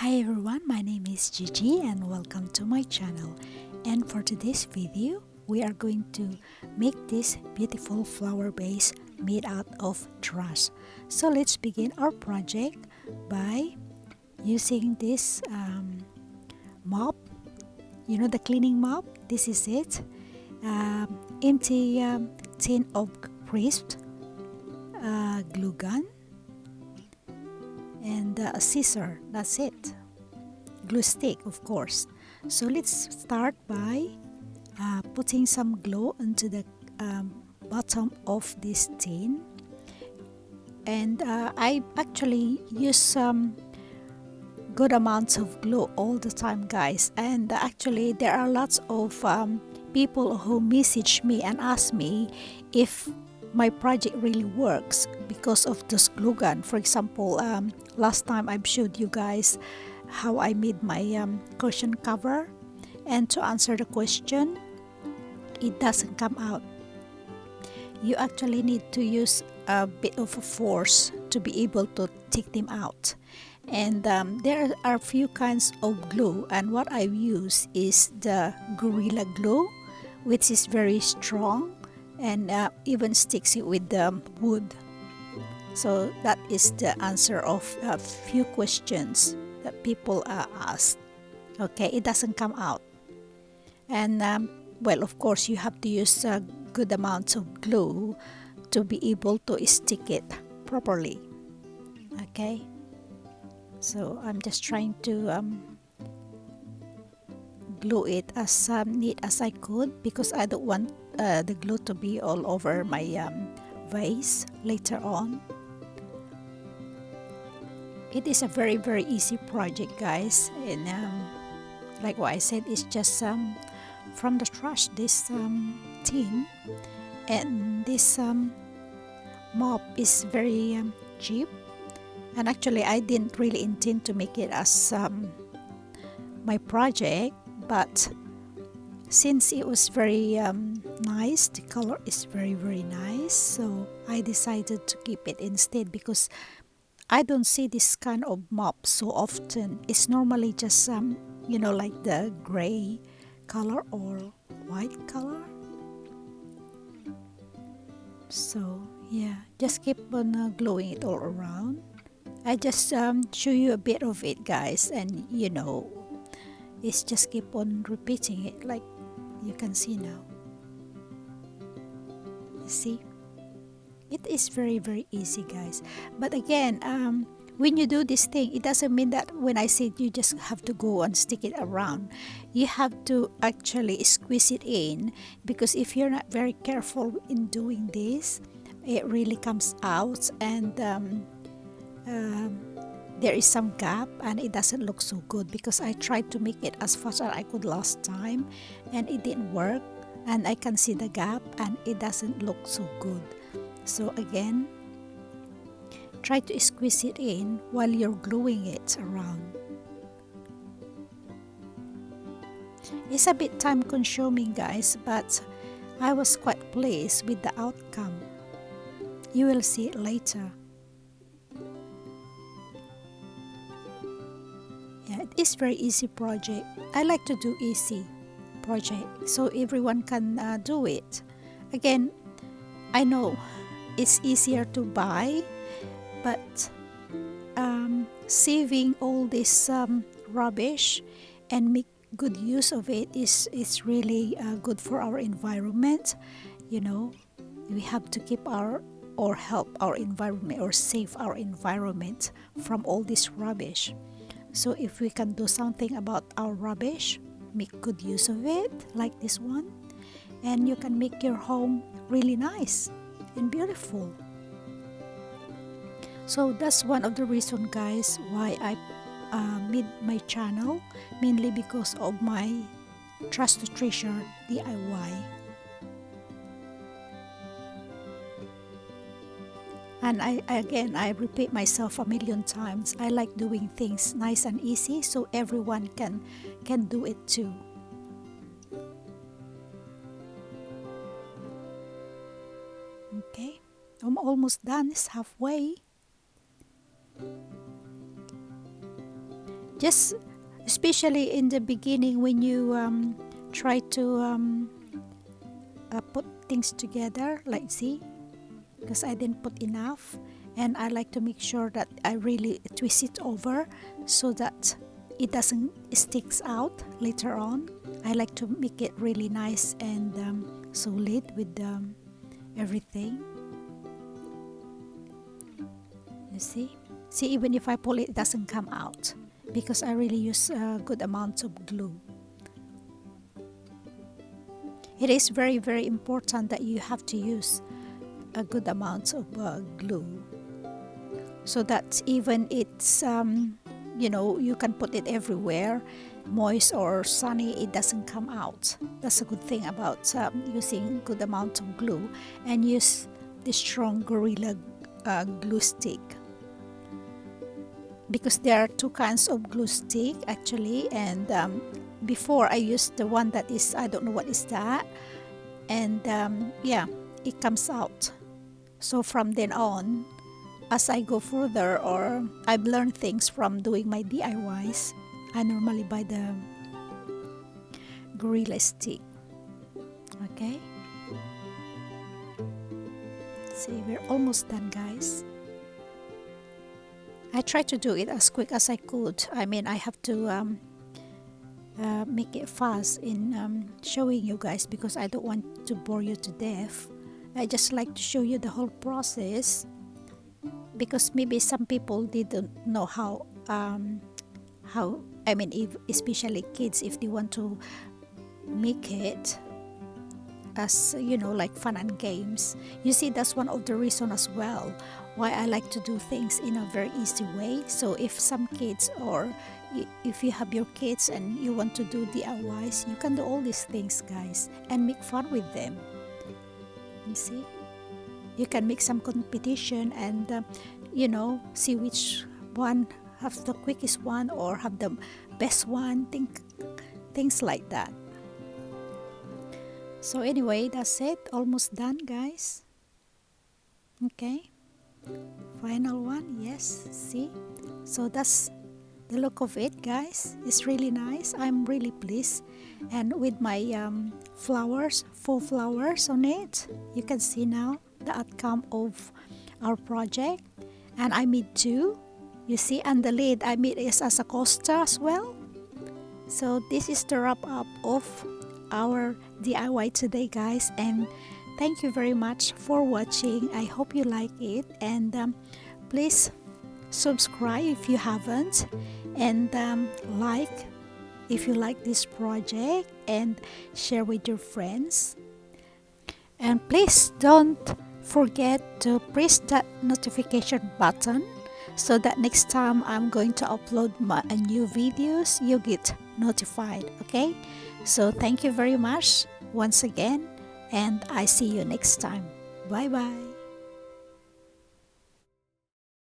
Hi everyone, my name is Gigi and welcome to my channel. And for today's video, we are going to make this beautiful flower vase made out of trash. So let's begin our project by using this mop. You know, the cleaning mop. This is it. Empty tin of crisp, glue gun, and a scissor. That's it. Glue stick, of course. So let's start by putting some glue into the bottom of this tin. And I actually use some good amounts of glue all the time, guys. And actually there are lots of people who message me and ask me if my project really works because of this glue gun. For example, last time I've showed you guys how I made my cushion cover, and to answer the question, it doesn't come out. You actually need to use a bit of a force to be able to take them out. And there are a few kinds of glue, and what I use is the Gorilla Glue, which is very strong and even sticks it with the wood. So that is the answer of a few questions that people ask. Okay, it doesn't come out. And well, of course, you have to use a good amounts of glue to be able to stick it properly. Okay, so I'm just trying to glue it as neat as I could, because I don't want the glue to be all over my vase later on. It is a very easy project, guys, and like what I said, it's just from the trash, this tin, and this mop is very cheap. And actually I didn't really intend to make it as my project, but since it was very nice, the color is very nice, so I decided to keep it instead, because I don't see this kind of mop so often. It's normally just you know, like the gray color or white color. So yeah, just keep on gluing it all around. I just show you a bit of it, guys, and you know, it's just keep on repeating it, like you can see now. You see, it is very easy, guys. But again, when you do this thing, it doesn't mean that when I said you just have to go and stick it around. You have to actually squeeze it in, because if you're not very careful in doing this, it really comes out, and there is some gap, and it doesn't look so good, because I tried to make it as fast as I could last time and it didn't work, and I can see the gap and it doesn't look so good. So again, try to squeeze it in while you're gluing it around. It's a bit time consuming, guys, but I was quite pleased with the outcome. You will see it later. Yeah, it is very easy project. I like to do easy project so everyone can do it. Again, I know it's easier to buy, but saving all this rubbish and make good use of it is really good for our environment. You know, we have to keep our, or help our environment, or save our environment from all this rubbish. So if we can do something about our rubbish, make good use of it, like this one, and you can make your home really nice and beautiful. So that's one of the reasons, guys, why I made my channel, mainly because of my Trash to Treasure DIY. And I repeat myself a million times, I like doing things nice and easy so everyone can do it too. Okay, I'm almost done. It's halfway. Just especially in the beginning when you try to put things together, like see, because I didn't put enough, and I like to make sure that I really twist it over so that it doesn't sticks out later on. I like to make it really nice and solid with everything. You see, even if I pull it, it doesn't come out because I really use good amounts of glue. It is very, very important that you have to use a good amount of glue, so that even it's you can put it everywhere, moist or sunny, it doesn't come out. That's a good thing about using good amount of glue, and use the strong Gorilla glue stick, because there are two kinds of glue stick actually, and before I used the one that is, I don't know what is that, and yeah, it comes out. So from then on, as I go further, or I've learned things from doing my DIYs, I normally buy the Gorilla stick. Okay, see, we're almost done, guys. I tried to do it as quick as I could. I mean, I have to make it fast in showing you guys, because I don't want to bore you to death. I just like to show you the whole process, because maybe some people didn't know how I mean, if, especially kids, if they want to make it as like fun and games. You see, that's one of the reason as well why I like to do things in a very easy way. So if some kids, or if you have your kids and you want to do DIYs, you can do all these things, guys, and make fun with them. You see, you can make some competition and see which one have the quickest one or have the best one, things like that. So anyway, that's it, almost done, guys. Okay, final one. Yes, see, so that's the look of it, guys. It's really nice. I'm really pleased, and with my flowers, faux flowers on it, you can see now the outcome of our project. And I made two, you see, and the lid I made is as a coaster as well. So this is the wrap up of our DIY today, guys, and thank you very much for watching. I hope you like it, and please subscribe if you haven't, and like if you like this project, and share with your friends. And please don't forget to press that notification button, so that next time I'm going to upload my new videos, you get notified. Okay, so thank you very much once again, and I see you next time. Bye bye.